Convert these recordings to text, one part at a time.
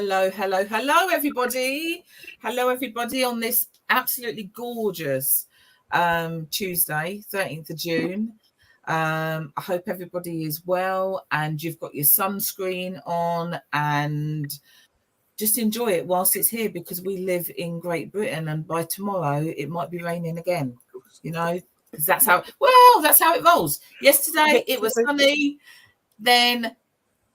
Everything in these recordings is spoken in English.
Hello, everybody. Hello, everybody, on this absolutely gorgeous Tuesday, 13th of June. I hope everybody is well and you've got your sunscreen on and just enjoy it whilst it's here, because we live in Great Britain and by tomorrow it might be raining again, you know, because that's how it rolls. Yesterday it was sunny, then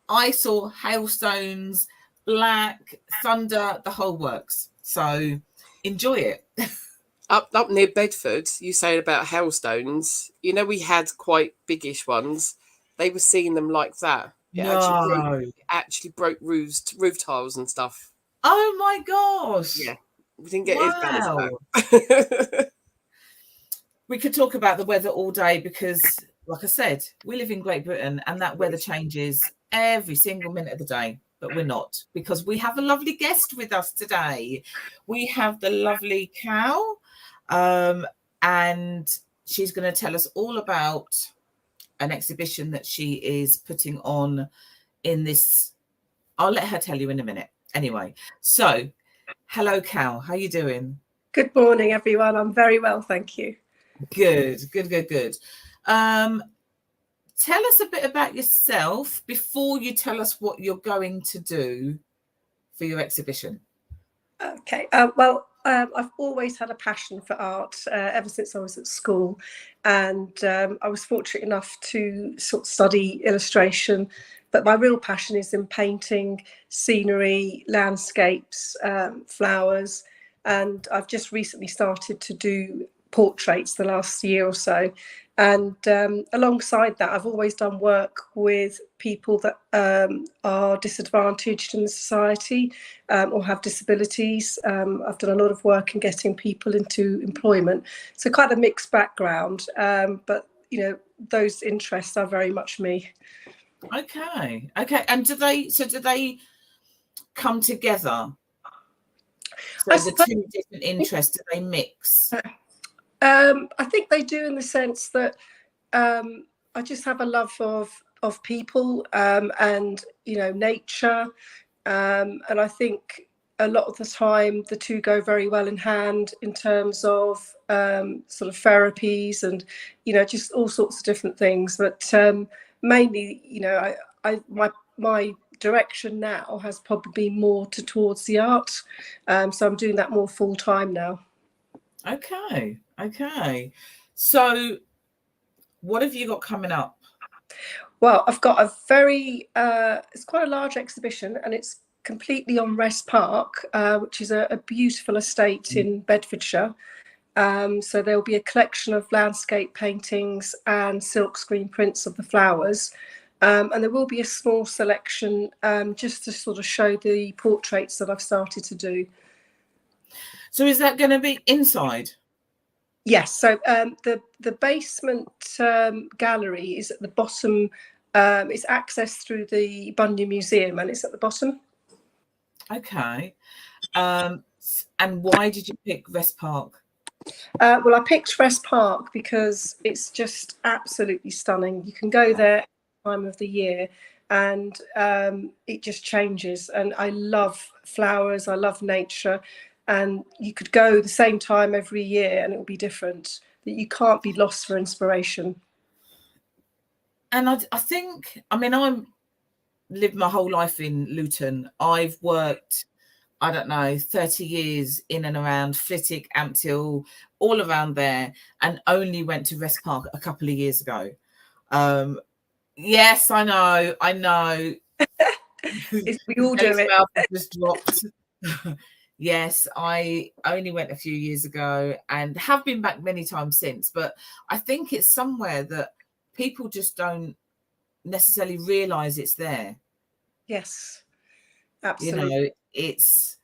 I saw hailstones, black, thunder, the whole works. So enjoy it. Up near Bedford, you saying about hailstones, you know, we had quite biggish ones. They were seeing them like that. It actually broke roof tiles and stuff. Oh my gosh. Yeah. We didn't get as bad as that. We could talk about the weather all day because, like I said, we live in Great Britain and that weather changes every single minute of the day. But we're not, because we have a lovely guest with us today. We have the lovely Cow, and she's going to tell us all about an exhibition that she is putting on in this. I'll let her tell you in a minute. Anyway, so hello, Cow. How are you doing? Good morning, everyone. I'm very well, thank you. Good. Tell us a bit about yourself before you tell us what you're going to do for your exhibition. Okay. I've always had a passion for art ever since I was at school, and I was fortunate enough to sort of study illustration. But my real passion is in painting, scenery, landscapes, flowers, and I've just recently started to do portraits the last year or so. And alongside that, I've always done work with people that are disadvantaged in society or have disabilities. I've done a lot of work in getting people into employment. So quite a mixed background, but, you know, those interests are very much me. Okay. And do they come together? So the two different interests, do they mix? I think they do, in the sense that I just have a love of people and, you know, nature. And I think a lot of the time the two go very well in hand in terms of sort of therapies and, you know, just all sorts of different things. But mainly, you know, my direction now has probably been more towards the art. So I'm doing that more full time now. Okay. So what have you got coming up? Well, I've got a very, it's quite a large exhibition, and it's completely on Wrest Park, which is a beautiful estate in Bedfordshire. So there'll be a collection of landscape paintings and silkscreen prints of the flowers. And there will be a small selection just to sort of show the portraits that I've started to do. So is that going to be inside? Yes. So the basement gallery is at the bottom. It's accessed through the Bunyan Museum, and it's at the bottom. Okay. And why did you pick Wrest Park? Well, I picked Wrest Park because it's just absolutely stunning. You can go there at the time of the year, and it just changes. And I love flowers. I love nature. And you could go the same time every year and it will be different. That you can't be lost for inspiration. And I think, I mean, I've lived my whole life in Luton. I've worked, I don't know, 30 years in and around Flitwick, Ampthill, all around there, and only went to Wrest Park a couple of years ago. Yes, I know. We all do it. Just dropped. Yes, I only went a few years ago and have been back many times since. But I think it's somewhere that people just don't necessarily realise it's there. Yes, absolutely. You know, it's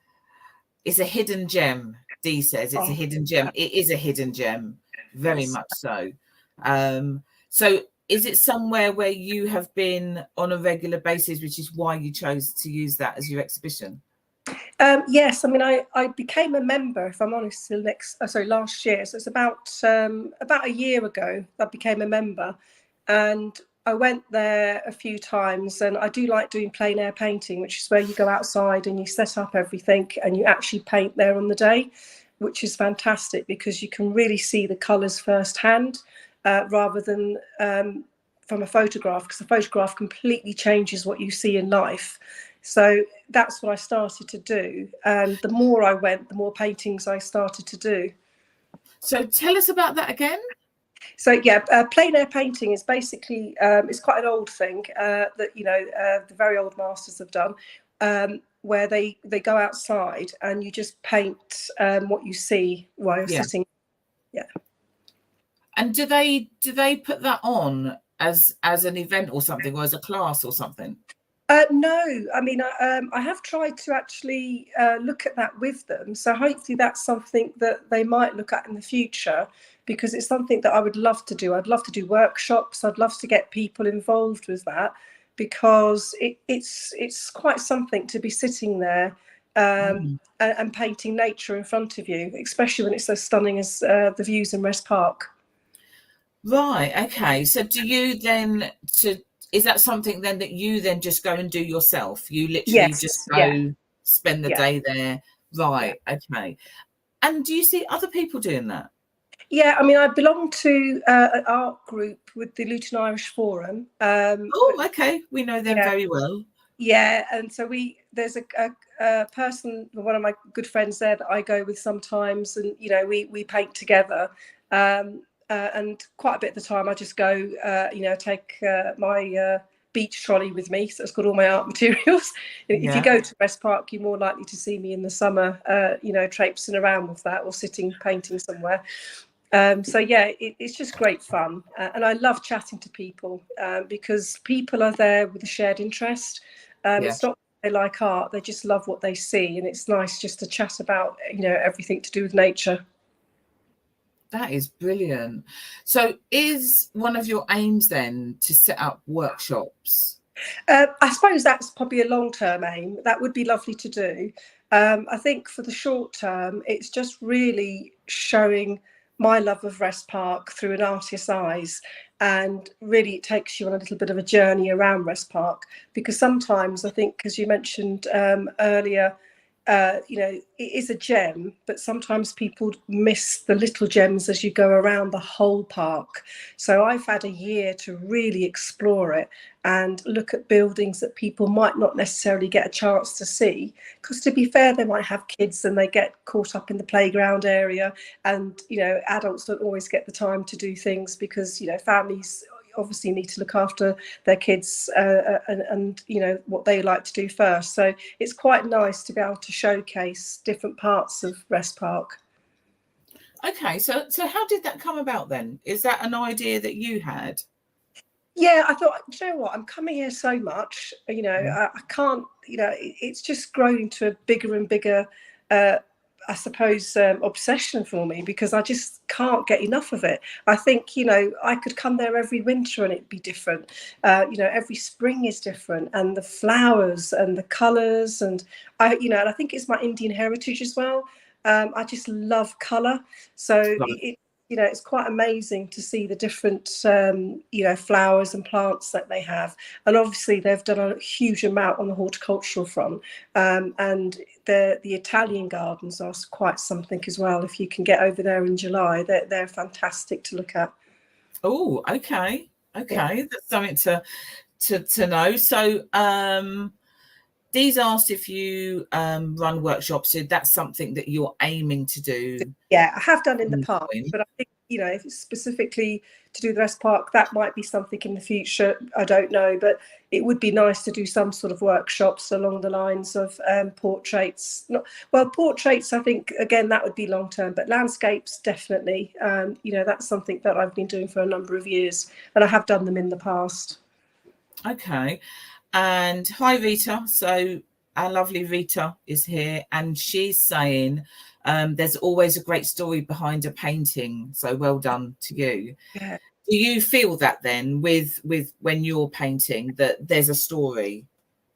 a hidden gem. Dee says it's a hidden gem. It is a hidden gem, very much so. So is it somewhere where you have been on a regular basis, which is why you chose to use that as your exhibition? Yes, I mean, I became a member, if I'm honest, last year. So it's about a year ago I became a member, and I went there a few times, and I do like doing plein air painting, which is where you go outside and you set up everything and you actually paint there on the day, which is fantastic because you can really see the colours firsthand, rather than from a photograph, because the photograph completely changes what you see in life. So that's what I started to do. And the more I went, the more paintings I started to do. So tell us about that again. So yeah, plein air painting is basically it's quite an old thing that the very old masters have done, where they go outside and you just paint what you see while you're sitting. Yeah. And do they put that on as an event or something, or as a class or something? No, I mean, I have tried to actually look at that with them. So hopefully that's something that they might look at in the future, because it's something that I would love to do. I'd love to do workshops. I'd love to get people involved with that, because it's quite something to be sitting there and painting nature in front of you, especially when it's so stunning as the views in Wrest Park. Right. Okay. So do you then is that something then that you then just go and do yourself? You literally just go spend the day there. Right. Yeah. Okay. And do you see other people doing that? Yeah, I mean, I belong to an art group with the Luton Irish Forum. Oh, okay. We know them very well. Yeah, and so there's a person, one of my good friends there that I go with sometimes, and we paint together. And quite a bit of the time I just go, take my beach trolley with me, so it's got all my art materials. If you go to Wrest Park, you're more likely to see me in the summer, traipsing around with that or sitting painting somewhere. So yeah, it's just great fun, and I love chatting to people because people are there with a shared interest. It's not they like art; they just love what they see, and it's nice just to chat about everything to do with nature. That is brilliant. So is one of your aims then to set up workshops? I suppose that's probably a long-term aim. That would be lovely to do. I think for the short term, it's just really showing my love of Wrest Park through an artist's eyes. And really it takes you on a little bit of a journey around Wrest Park, because sometimes I think, as you mentioned earlier, it is a gem, but sometimes people miss the little gems as you go around the whole park. So I've had a year to really explore it and look at buildings that people might not necessarily get a chance to see, because to be fair, they might have kids and they get caught up in the playground area, and adults don't always get the time to do things because families obviously need to look after their kids and what they like to do first. So it's quite nice to be able to showcase different parts of Wrest Park. Okay, so how did that come about then? Is that an idea that you had? Yeah, I thought, you know what, I'm coming here so much, I can't, it's just grown into a bigger and bigger I suppose obsession for me, because I just can't get enough of it. I think I could come there every winter and it'd be different. Every spring is different, and the flowers and the colours, and and I think it's my Indian heritage as well. I just love colour, so it's quite amazing to see the different flowers and plants that they have. And obviously they've done a huge amount on the horticultural front, and the Italian gardens are quite something as well. If you can get over there in July, they're fantastic to look at. Oh, okay, that's something to know. So Dee's asked if you run workshops. So that's something that you're aiming to do. Yeah, I have done in the past, but I think if it's specifically to do the Wrest Park, that might be something in the future. I don't know, but it would be nice to do some sort of workshops along the lines of portraits. Portraits, I think, again, that would be long term, but landscapes, definitely. That's something that I've been doing for a number of years, and I have done them in the past. Okay. And hi, Rita. So our lovely Rita is here, and she's saying there's always a great story behind a painting. So well done to you. Yeah. Do you feel that then with when you're painting that there's a story?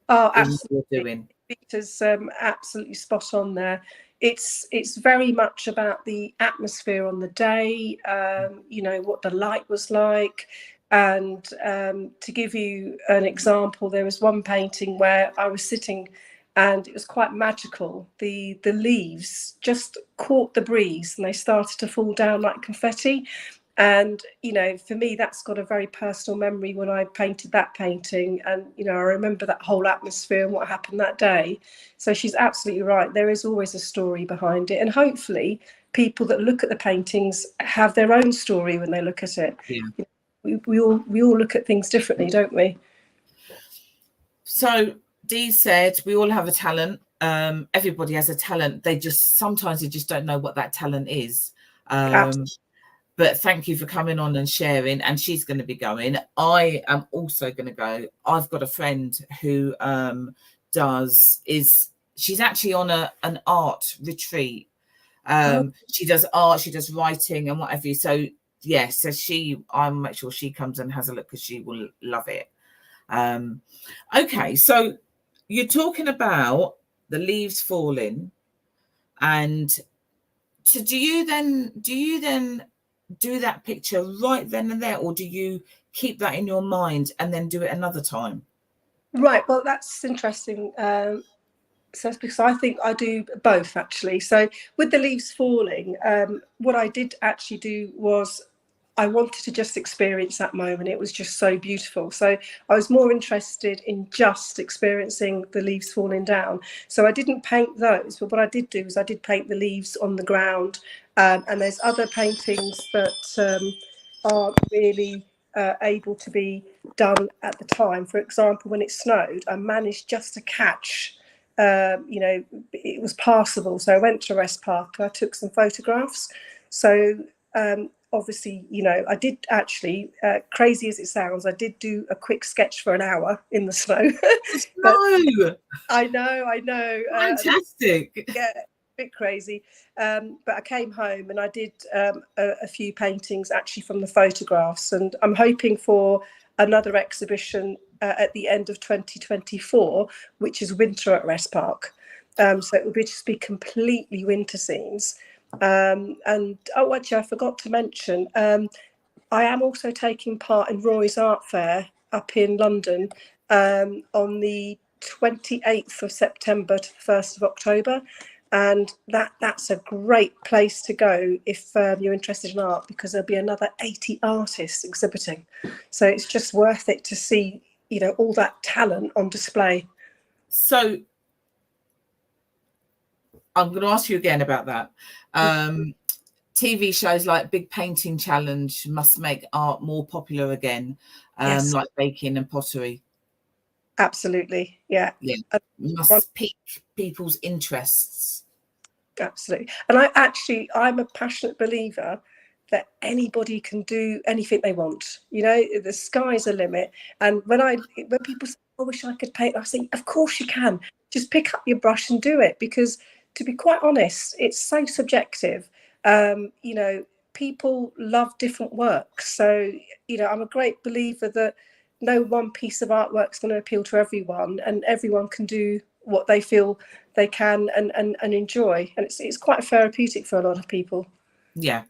Oh, absolutely. Rita's absolutely spot on there. It's very much about the atmosphere on the day, what the light was like. And to give you an example, there was one painting where I was sitting and it was quite magical. The leaves just caught the breeze and they started to fall down like confetti. And, you know, for me, that's got a very personal memory when I painted that painting. And, you know, I remember that whole atmosphere and what happened that day. So she's absolutely right. There is always a story behind it. And hopefully people that look at the paintings have their own story when they look at it. Yeah. We all look at things differently, don't we? So Dee said we all have a talent. Everybody has a talent. Sometimes they just don't know what that talent is. But thank you for coming on and sharing. And she's going to be going. I am also going to go. I've got a friend who she's actually on an art retreat. She does art, she does writing and whatever. So yes, so I'll make sure she comes and has a look because she will love it. Okay, so you're talking about the leaves falling, and so do you then do that picture right then and there, or do you keep that in your mind and then do it another time? Right, well, that's interesting. So it's because I think I do both, actually. So with the leaves falling, what I did actually do was I wanted to just experience that moment. It was just so beautiful. So I was more interested in just experiencing the leaves falling down. So I didn't paint those, but what I did do is I did paint the leaves on the ground. And there's other paintings that aren't really able to be done at the time. For example, when it snowed, I managed just to catch, you know, it was passable. So I went to Wrest Park and I took some photographs. So obviously, you know, I did actually, crazy as it sounds, I did do a quick sketch for an hour in the snow. No. I know. Fantastic. Yeah, a bit crazy. But I came home and I did a few paintings actually from the photographs. And I'm hoping for another exhibition at the end of 2024, which is winter at Wrest Park. So it will just be completely winter scenes. And actually, I forgot to mention, I am also taking part in Roy's Art Fair up in London on the 28th of September to the 1st of October. And that's a great place to go if you're interested in art, because there'll be another 80 artists exhibiting. So it's just worth it to see, you know, all that talent on display. So I'm going to ask you again about that. TV shows like Big Painting Challenge must make art more popular again, Yes. like baking and pottery. Absolutely, yeah. Must pique people's interests. Absolutely. And I'm a passionate believer that anybody can do anything they want. You know, the sky's the limit. And when people say, I wish I could paint, I say, of course you can. Just pick up your brush and do it, because to be quite honest, it's so subjective. You know, people love different works. So, you know, I'm a great believer that no one piece of artwork is going to appeal to everyone, and everyone can do what they feel they can and enjoy. And it's quite therapeutic for a lot of people. Yeah,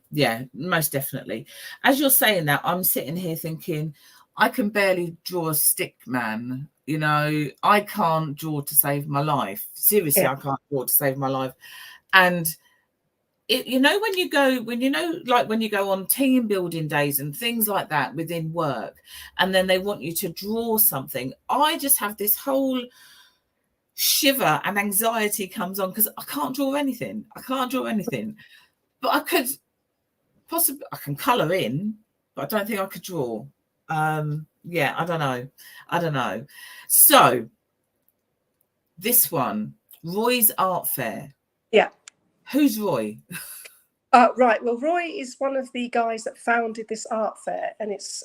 most definitely. As you're saying that, I'm sitting here thinking, I can barely draw a stick man. You know, I can't draw to save my life. Seriously, yeah. I can't draw to save my life. And you know, when you go on team building days and things like that within work, and then they want you to draw something, I just have this whole shiver and anxiety comes on, because I can't draw anything. But I could possibly, I can colour in, but I don't think I could draw. Yeah, I don't know. So this one, Roy's Art Fair. Yeah. Who's Roy? Right. Well, Roy is one of the guys that founded this art fair, and it's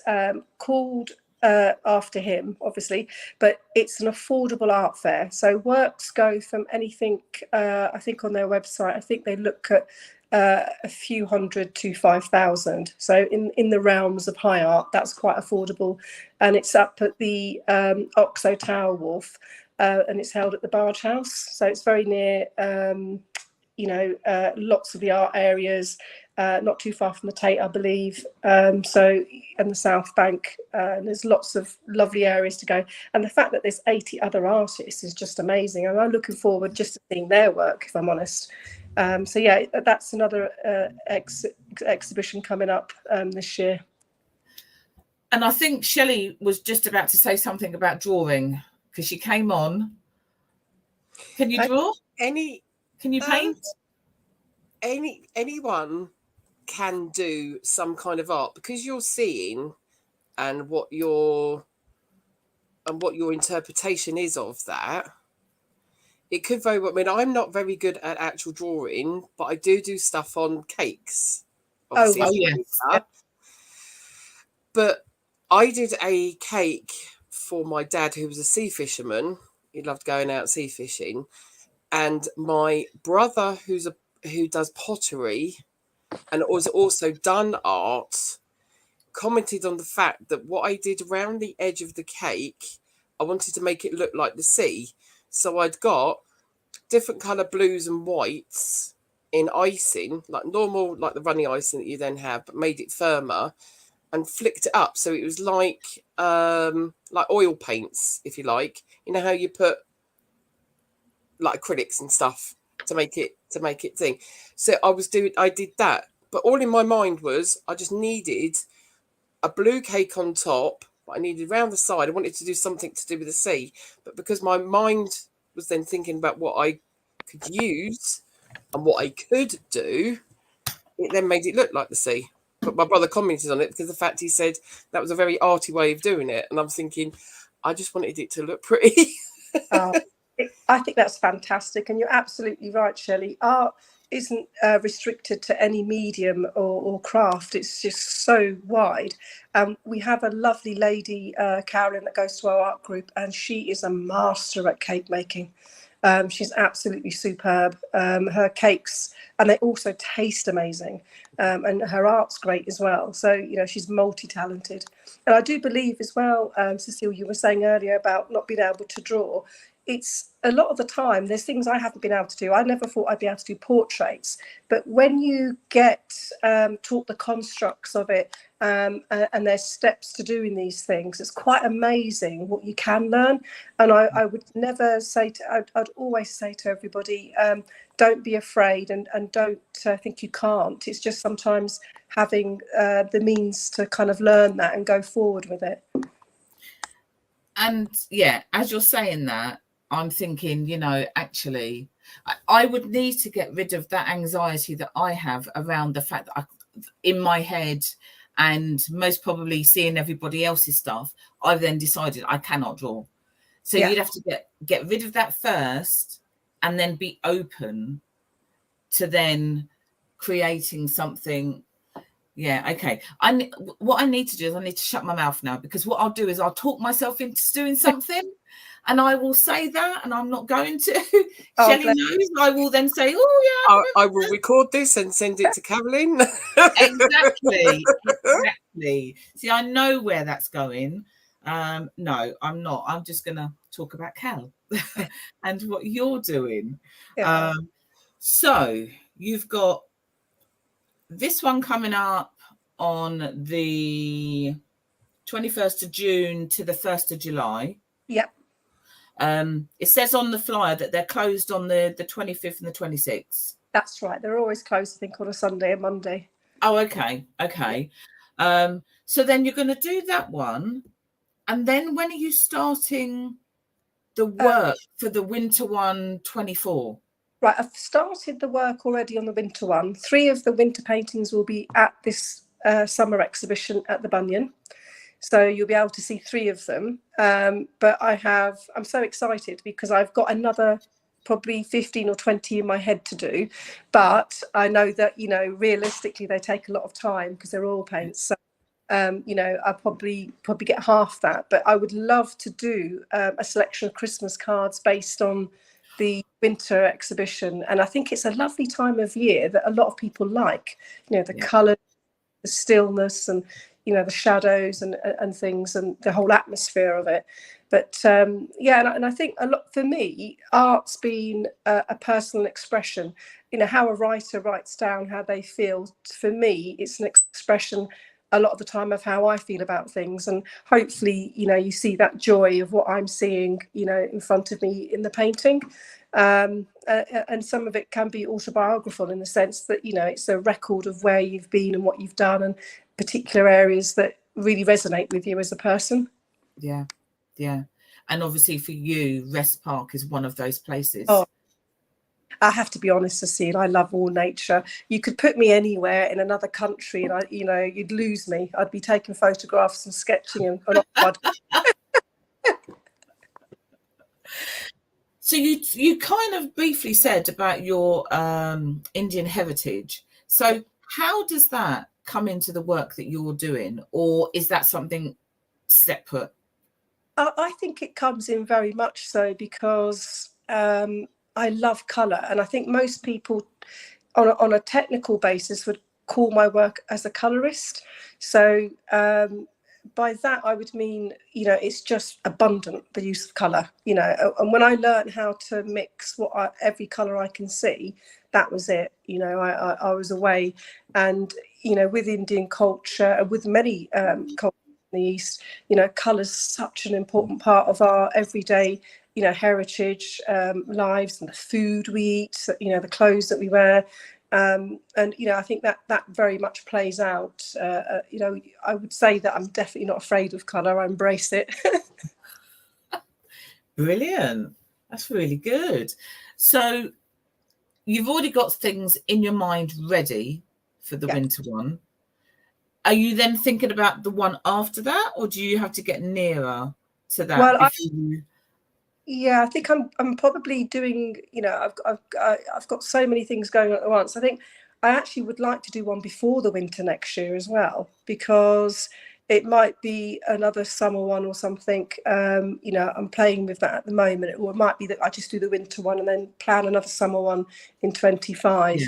called after him, obviously, but it's an affordable art fair. So works go from anything, I think on their website, I think they look at a few hundred to 5,000. So in the realms of high art, that's quite affordable. And it's up at the Oxo Tower Wharf, and it's held at the Barge House. So it's very near, you know, lots of the art areas. not too far from the Tate, I believe. And the South Bank, and there's lots of lovely areas to go. And the fact that there's 80 other artists is just amazing. And I'm looking forward just to seeing their work, if I'm honest. So yeah, that's another exhibition coming up this year. And I think Shelley was just about to say something about drawing, because she came on. Can you draw? Can you paint? Anyone can do some kind of art, because you're seeing and what your interpretation is of that. It could very well, I mean, I'm not very good at actual drawing, but I do stuff on cakes. Obviously, yes. But I did a cake for my dad, who was a sea fisherman. He loved going out sea fishing. And my brother, who does pottery and has also done art, commented on the fact that what I did around the edge of the cake, I wanted to make it look like the sea. So I'd got different colour blues and whites in icing, like normal, like the runny icing that you then have, but made it firmer and flicked it up. So it was like oil paints, if you like. You know how you put like acrylics and stuff to make it thing. So I did that. But all in my mind was I just needed a blue cake on top, but I needed around the side. I wanted to do something to do with the sea. But because my mind was then thinking about what I could use and what I could do, it then made it look like the sea. But my brother commented on it because the fact he said that was a very arty way of doing it. And I'm thinking, I just wanted it to look pretty. I think that's fantastic. And you're absolutely right, Shelley. Art isn't restricted to any medium or craft. It's just so wide. We have a lovely lady, Carolyn, that goes to our art group, and she is a master at cake making. She's absolutely superb. Her cakes, and they also taste amazing. And her art's great as well. So, you know, she's multi-talented. And I do believe as well, Cecile, you were saying earlier about not being able to draw. It's a lot of the time, there's things I haven't been able to do. I never thought I'd be able to do portraits. But when you get taught the constructs of it, and there's steps to doing these things, it's quite amazing what you can learn. And I would never say I'd always say to everybody, don't be afraid and don't think you can't. It's just sometimes having the means to kind of learn that and go forward with it. And yeah, as you're saying that, I'm thinking, you know, actually, I would need to get rid of that anxiety that I have around the fact that in my head, and most probably seeing everybody else's stuff, I've then decided I cannot draw. So you'd have to get rid of that first, and then be open to then creating something. Yeah, okay. What I need to do is I need to shut my mouth now, because what I'll do is I'll talk myself into doing something. And I will say that, and I'm not going to. Shelley knows. I will then say, "Oh yeah." I will record this and send it to Caroline. Exactly. See, I know where that's going. No, I'm not. I'm just going to talk about Cal and what you're doing. Yeah. So you've got this one coming up on the 21st of June to the 1st of July. Yep. It says on the flyer that they're closed on the 25th and the 26th. That's right. They're always closed, I think, on a Sunday and Monday. Oh, okay. So then you're going to do that one. And then when are you starting the work for the winter one 24? Right. I've started the work already on the winter one. 3 of the winter paintings will be at this summer exhibition at the Bunyan. So you'll be able to see 3 of them. But I'm so excited because I've got another probably 15 or 20 in my head to do. But I know that, you know, realistically, they take a lot of time because they're oil paints. So, you know, I'll probably get half that. But I would love to do a selection of Christmas cards based on the winter exhibition. And I think it's a lovely time of year that a lot of people like, you know, the colour, the stillness, and you know, the shadows and things, and the whole atmosphere of it. But and I think a lot for me, art's been a personal expression, how a writer writes down how they feel, for me, it's an expression a lot of the time of how I feel about things. And hopefully, you see that joy of what I'm seeing, in front of me in the painting. And some of it can be autobiographical in the sense that, it's a record of where you've been and what you've done and particular areas that really resonate with you as a person. Yeah. And obviously for you, Wrest Park is one of those places. Oh, I have to be honest, Cecile, I love all nature. You could put me anywhere in another country and you'd lose me. I'd be taking photographs and sketching and So you kind of briefly said about your Indian heritage. So how does that come into the work that you're doing, or is that something separate? I think it comes in very much so because I love colour, and I think most people on a technical basis would call my work as a colourist. So by that I would mean, it's just abundant, the use of colour, and when I learned how to mix every colour I can see, that was it. I was away, and with Indian culture and with many cultures in the East, colour's such an important part of our everyday heritage, lives, and the food we eat, the clothes that we wear, and I think that very much plays out. I would say that I'm definitely not afraid of colour. I embrace it. Brilliant. That's really good. So you've already got things in your mind ready for the winter one. Are you then thinking about the one after that, or do you have to get nearer to that? Well, I think I'm probably doing, I've got so many things going on at once. I think I actually would like to do one before the winter next year as well, because it might be another summer one or something. I'm playing with that at the moment. Or it might be that I just do the winter one and then plan another summer one in 25.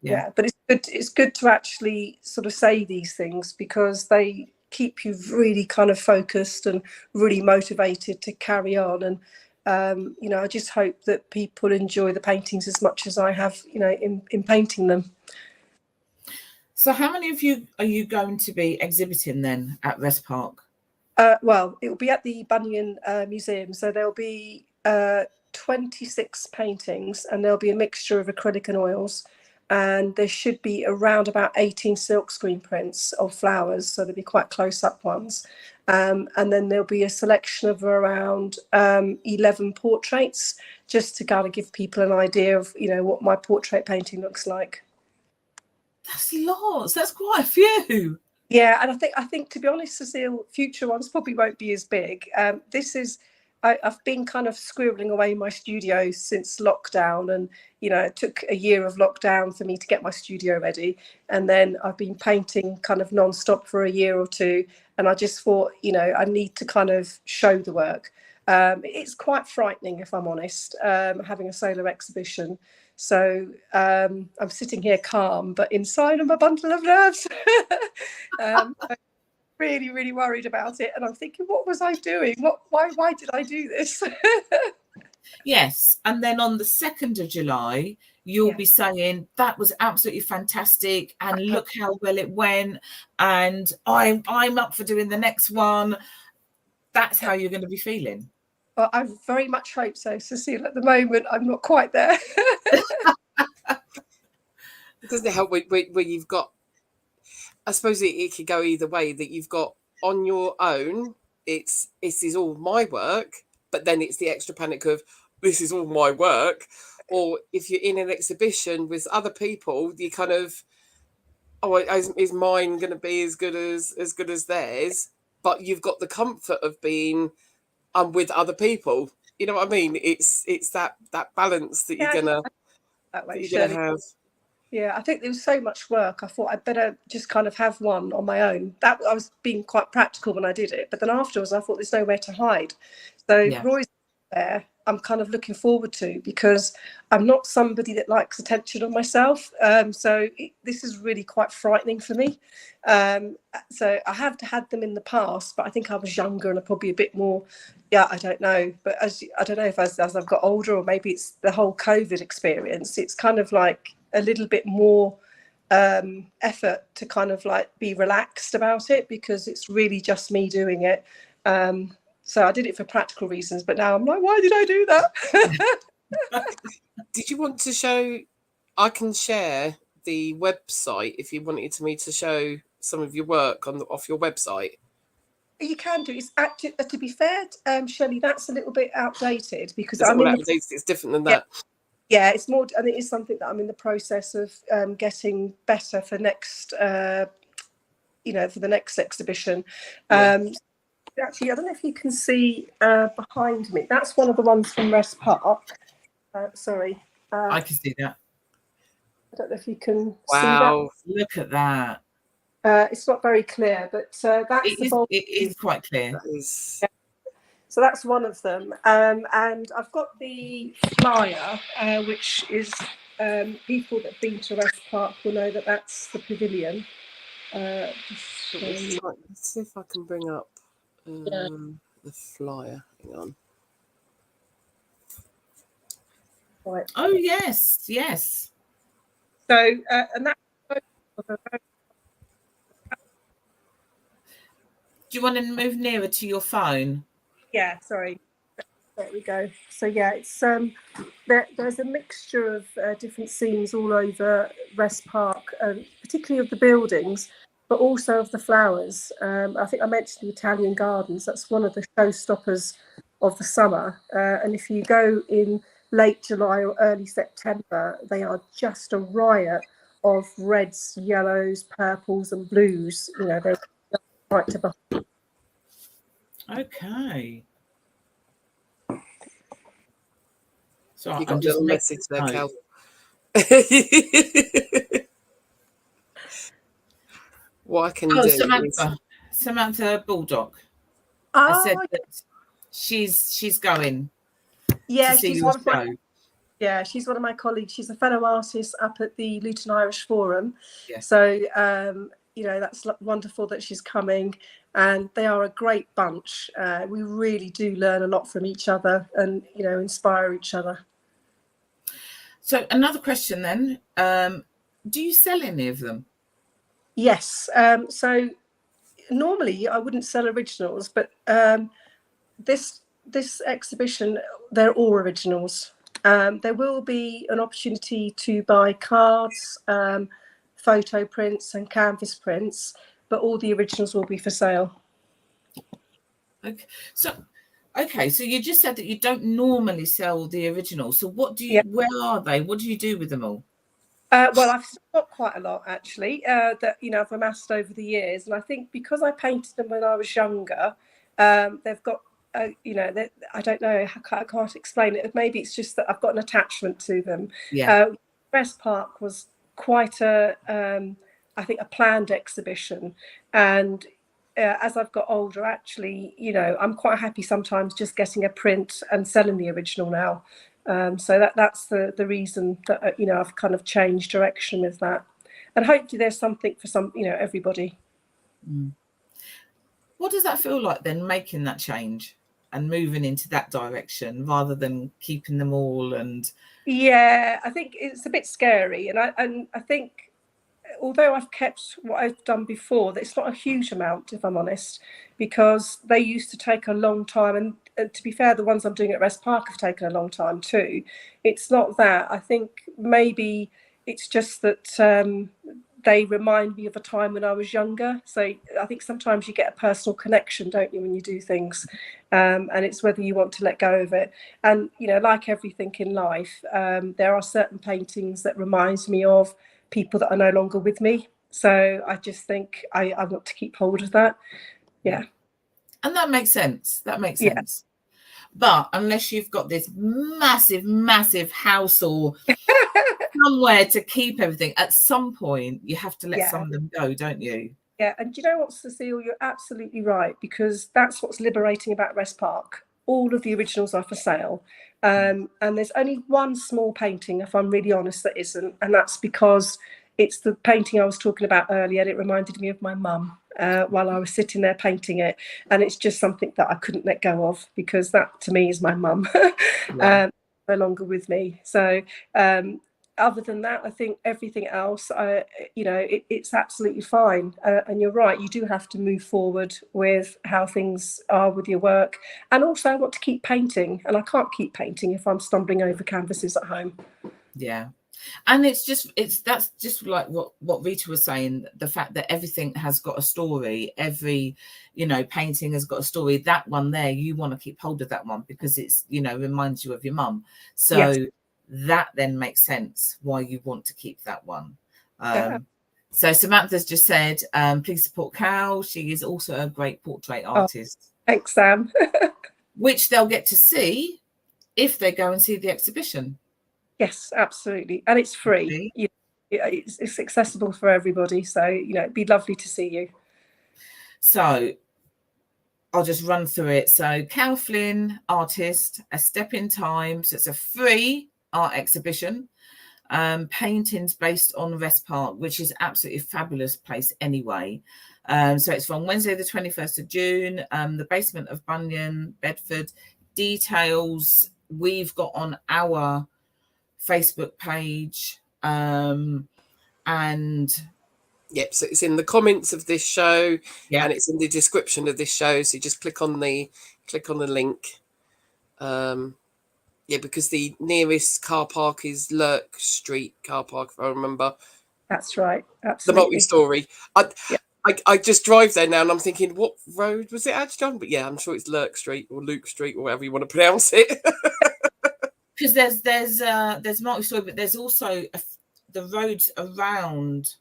Yeah, but it's good to actually sort of say these things, because they keep you really kind of focused and really motivated to carry on. And I just hope that people enjoy the paintings as much as I have, in painting them. So how many of you are you going to be exhibiting then at Wrest Park? Well, it will be at the Bunyan Museum. So there'll be 26 paintings, and there'll be a mixture of acrylic and oils. And there should be around about 18 silkscreen prints of flowers. So there'll be quite close-up ones. And then there'll be a selection of around 11 portraits, just to kind of give people an idea of, what my portrait painting looks like. That's lots. That's quite a few. Yeah, and I think to be honest, Cecile, future ones probably won't be as big. I've been kind of scribbling away in my studio since lockdown, and it took a year of lockdown for me to get my studio ready, and then I've been painting kind of non-stop for a year or two, and I just thought, I need to kind of show the work. It's quite frightening, if I'm honest, having a solo exhibition. So I'm sitting here calm, but inside I'm a bundle of nerves. I'm really, really worried about it, and I'm thinking, what was I doing? Why did I do this? Yes, and then on the 2nd of July, you'll be saying that was absolutely fantastic, and look how well it went, and I'm up for doing the next one. That's how you're going to be feeling. Well, I very much hope so, Cecile. At the moment, I'm not quite there. Doesn't it help where you've got, I suppose it could go either way, that you've got on your own, it is all my work, but then it's the extra panic of, this is all my work. Or if you're in an exhibition with other people, you kind of, is mine going to be as good as theirs? But you've got the comfort of being, I'm with other people. You know what I mean? It's that balance that you're gonna have. Yeah, I think there was so much work. I thought I'd better just kind of have one on my own. That I was being quite practical when I did it, but then afterwards I thought there's nowhere to hide. So Roy's there, I'm kind of looking forward to, because I'm not somebody that likes attention on myself. This is really quite frightening for me. So I have had them in the past, but I think I was younger and I'm probably a bit more, I don't know. But I don't know if as I've got older, or maybe it's the whole COVID experience, it's kind of like a little bit more effort to kind of like be relaxed about it, because it's really just me doing it. So I did it for practical reasons, but now I'm like, why did I do that? Did you want to show? I can share the website if you wanted me to show some of your work off your website. You can do. It's actually, to be fair, Shelley, that's a little bit outdated, because It's different than that. Yeah, it's more, and it is something that I'm in the process of getting better for next, for the next exhibition. Actually, I don't know if you can see behind me. That's one of the ones from Wrest Park. Sorry. I can see that. I don't know if you can see that. Look at that. It's not very clear, but that's it is quite clear. Yeah. So that's one of them. And I've got the flyer, which is people that have been to Wrest Park will know that that's the pavilion. Let's see if I can bring up the flyer. Hang on. Right. Oh yes. So and that. Do you want to move nearer to your phone? Yeah, sorry. There we go. So yeah, it's there's a mixture of different scenes all over Wrest Park, particularly of the buildings, but also of the flowers. I think I mentioned the Italian gardens. That's one of the showstoppers of the summer. And if you go in late July or early September, they are just a riot of reds, yellows, purples, and blues. They're right to behold. Okay. So you got a little message there, Cal. What I can do Samantha Baldock. Oh, I said that she's going. Yeah, to see your show. She's one of my colleagues. She's a fellow artist up at the Luton Irish Forum. Yeah. So that's wonderful that she's coming, and they are a great bunch. We really do learn a lot from each other, and inspire each other. So another question then, do you sell any of them? Yes. So normally I wouldn't sell originals, but this exhibition, they're all originals. There will be an opportunity to buy cards, photo prints and canvas prints, but all the originals will be for sale. Okay. So you just said that you don't normally sell the originals. So what do you? Where are they? What do you do with them all? Well, I've got quite a lot actually that I've amassed over the years, and I think because I painted them when I was younger, they've got I don't know, I can't explain it. Maybe it's just that I've got an attachment to them. Wrest Park was quite I think a planned exhibition, and as I've got older, actually, I'm quite happy sometimes just getting a print and selling the original now. So that's the reason that I've kind of changed direction with that, and hopefully there's something for everybody. What does that feel like then, making that change and moving into that direction rather than keeping them all? And I think it's a bit scary, and I think although I've kept what I've done before, it's not a huge amount, if I'm honest, because they used to take a long time, and to be fair, the ones I'm doing at Wrest Park have taken a long time too. It's not that. I think maybe it's just that they remind me of a time when I was younger. So I think sometimes you get a personal connection, don't you, when you do things, and it's whether you want to let go of it. And like everything in life, there are certain paintings that reminds me of people that are no longer with me. So I just think I want to keep hold of that. Yeah. And that makes sense. Sense. But unless you've got this massive house or somewhere to keep everything, at some point you have to let some of them go, don't you? Yeah. And do you know what, Cecile? You're absolutely right, because that's what's liberating about Wrest Park. all of the originals are for sale. And there's only one small painting, if I'm really honest, that isn't. And that's because it's the painting I was talking about earlier. It reminded me of my mum while I was sitting there painting it. And it's just something that I couldn't let go of, because that to me is my mum, no longer with me. So other than that, I think everything else, it's absolutely fine. And you're right, you do have to move forward with how things are with your work. And also I want to keep painting, and I can't keep painting if I'm stumbling over canvases at home. Yeah. And that's just like what Rita was saying, the fact that everything has got a story. Every, painting has got a story. That one there, you want to keep hold of that one because it's, reminds you of your mum. So yes. That then makes sense why you want to keep that one. So Samantha's just said, please support Cal. She is also a great portrait artist. Thanks, Sam. Which they'll get to see if they go and see the exhibition. Yes, absolutely. And it's free. It's accessible for everybody. So, it'd be lovely to see you. So I'll just run through it. So Cal Flynn, artist, A Step in Time. So it's a free art exhibition. Paintings based on Wrest Park, which is absolutely a fabulous place anyway. So it's from Wednesday, the 21st of June, the basement of Bunyan, Bedford. Details we've got on our Facebook page, and yep, so it's in the comments of this show, and it's in the description of this show, so you just click on the link. Because the nearest car park is Lurke Street car park, if I remember. That's right, absolutely. The multi-story. I just drive there now and I'm thinking, what road was it actually on? But yeah, I'm sure it's Lurke Street or Luke Street or whatever you want to pronounce it. Because there's multi-story, but there's also the roads around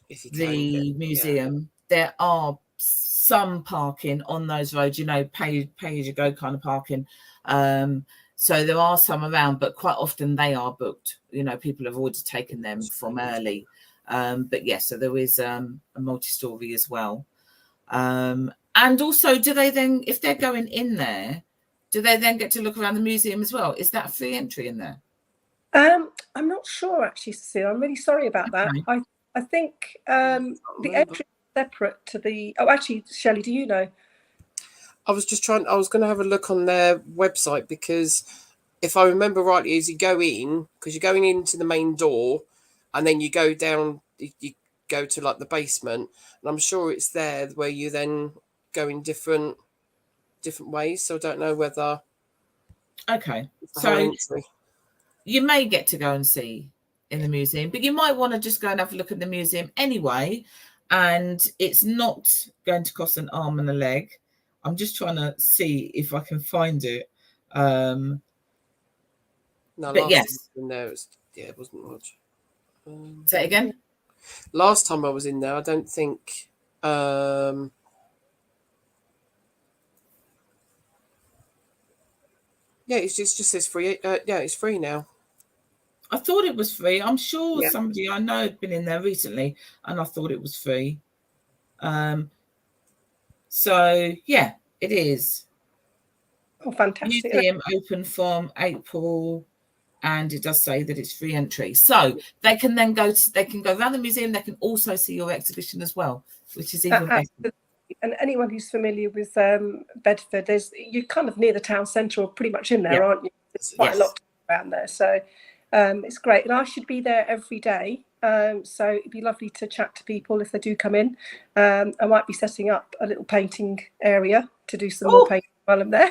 the museum. There are some parking on those roads, pay as you go kind of parking. So there are some around, but quite often they are booked. People have already taken them from early. But yes, so there is a multi-story as well. And also, do they then, if they're going in there, do they then get to look around the museum as well? Is that free entry in there? I'm not sure, actually, Cecile. I'm really sorry about that. I think the entry is separate to the... Oh, actually, Shelley, do you know? I was going to have a look on their website, because if I remember rightly, as you go in, because you're going into the main door and then you go down, you go to like the basement, and I'm sure it's there where you then go in different ways. So I don't know whether... Okay. So you may get to go and see in the museum, but you might want to just go and have a look at the museum anyway. And it's not going to cost an arm and a leg. I'm just trying to see if I can find it. No, but yes. It wasn't much. Say it again. Last time I was in there, I don't think... it just says free. It's free now. I thought it was free. I'm sure somebody I know had been in there recently, and I thought it was free. So yeah, it is. Oh, fantastic! Museum open from April, and it does say that it's free entry. So they can then go around the museum. They can also see your exhibition as well, which is even better. And anyone who's familiar with Bedford, you're kind of near the town centre, or pretty much in there, aren't you? There's quite a lot around there, so it's great. And I should be there every day, so it'd be lovely to chat to people if they do come in. I might be setting up a little painting area to do some more painting while I'm there.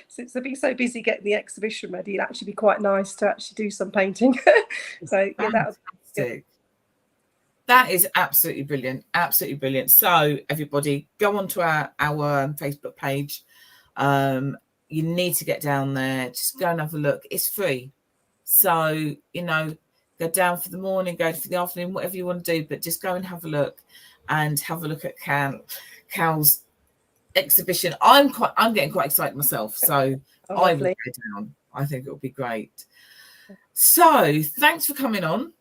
Since they've been so busy getting the exhibition ready, it'd actually be quite nice to actually do some painting. So yeah, that would be good. That is absolutely brilliant. Absolutely brilliant. So everybody, go onto our Facebook page. You need to get down there. Just go and have a look. It's free. So, go down for the morning, go for the afternoon, whatever you want to do, but just go and have a look at Cal's exhibition. I'm getting quite excited myself. So I will go down. I think it'll be great. So thanks for coming on.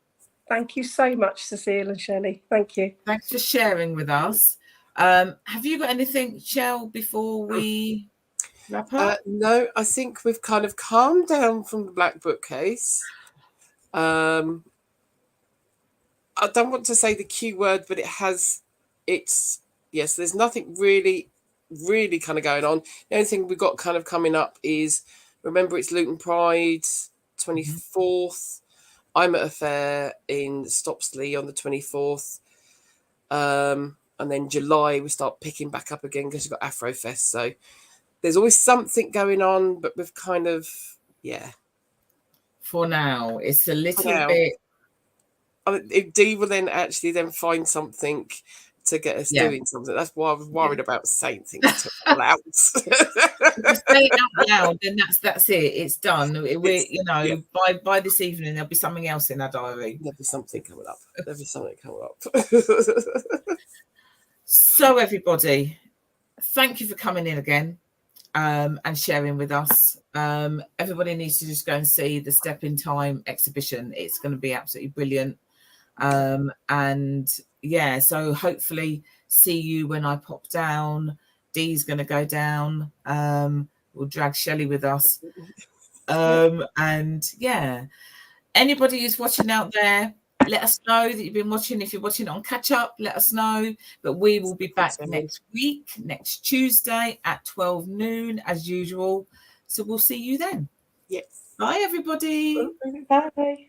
Thank you so much, Cecile and Shelley. Thank you. Thanks for sharing with us. Have you got anything, Shell, before we... wrap up? No, I think we've kind of calmed down from the black bookcase. I don't want to say the Q word, but yes, there's nothing really kind of going on. The only thing we've got kind of coming up is, remember, it's Luton Pride, 24th. I'm at a fair in Stopsley on the 24th. And then July, we start picking back up again because we've got Afrofest. So there's always something going on, but we've kind of, For now, it's a little bit. If Dee will then find something to get us doing something. That's why I was worried about saying things to people out. If you say it out loud, then that's it. It's done. By this evening, there'll be something else in our diary. There'll be something coming up. So, everybody, thank you for coming in again and sharing with us. Everybody needs to just go and see the Step in Time exhibition. It's going to be absolutely brilliant. So hopefully see you when I pop down. Dee's going to go down. We'll drag Shelley with us. Anybody who's watching out there, let us know that you've been watching. If you're watching it on catch up, let us know. But we will be back next week, next Tuesday at 12 noon as usual. So we'll see you then. Yes. Bye, everybody. Bye.